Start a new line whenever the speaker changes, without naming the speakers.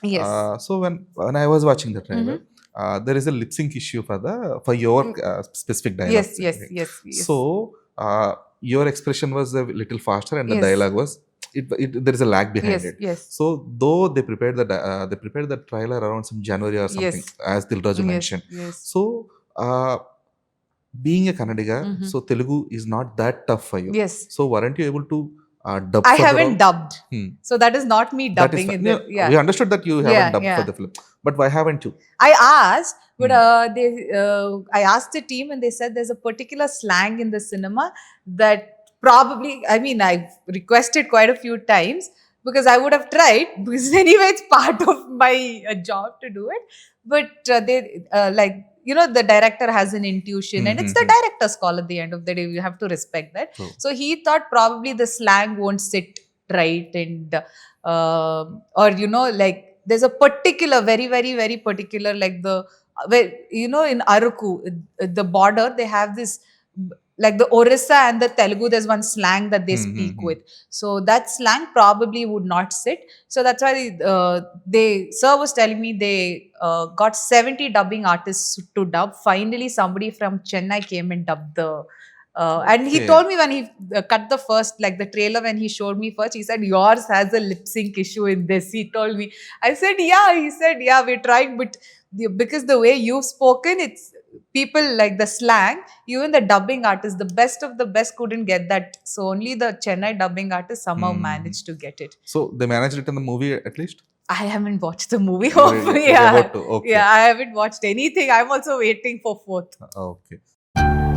Yes.
So when I was watching the
Mm-hmm.
trailer, there is a lip sync issue for your specific dialogue.
Yes, yes,
Okay.
yes, yes.
So your expression was a little faster, and the
Yes,
dialogue was there is a lag behind
yes,
it.
yes,
So though they prepared the trailer around some January or something,
yes,
as Dilraju
yes,
mentioned.
yes.
So being a Kannadiga,
Mm-hmm.
so Telugu is not that tough for you.
Yes.
So weren't you able to dub
I
for the
haven't
role?
dubbed.
Hmm.
So that is not me
That is
dubbing
fine.
in
Yeah,
the,
we
yeah.
understood that you haven't
Yeah,
dubbed for
yeah.
the film, but why haven't you?
I asked, but
Hmm.
I asked the team and they said there's a particular slang in the cinema that probably, I mean, I've requested quite a few times because I would have tried because anyway, it's part of my job to do it. But the director has an intuition
Hmm,
and
hmm,
it's the
hmm.
director's call at the end of the day. You have to respect that.
True.
So he thought probably the slang won't sit right and, or, like, there's a particular, very, very, very particular, like where, in Araku, the border, they have this, like the Orissa and the Telugu, there's one slang that they
Hmm, hmm,
speak
hmm.
with. So that slang probably would not sit. So that's why Sir was telling me they got 70 dubbing artists to dub. Finally, somebody from Chennai came and dubbed the. And he
Okay.
told me when he cut the first, like the trailer, when he showed me first, he said, yours has a lip sync issue in this. He told me. I said, yeah. He said, yeah, we tried, but because the way you've spoken, it's people like the slang, even the dubbing artist, the best of the best couldn't get that. So only the Chennai dubbing artist somehow
Hmm.
managed to get it.
So they managed it in the movie at least.
I haven't watched the movie.
You're
Yeah,
about to. Okay.
yeah, I haven't watched anything. I'm also waiting for fourth.
Okay.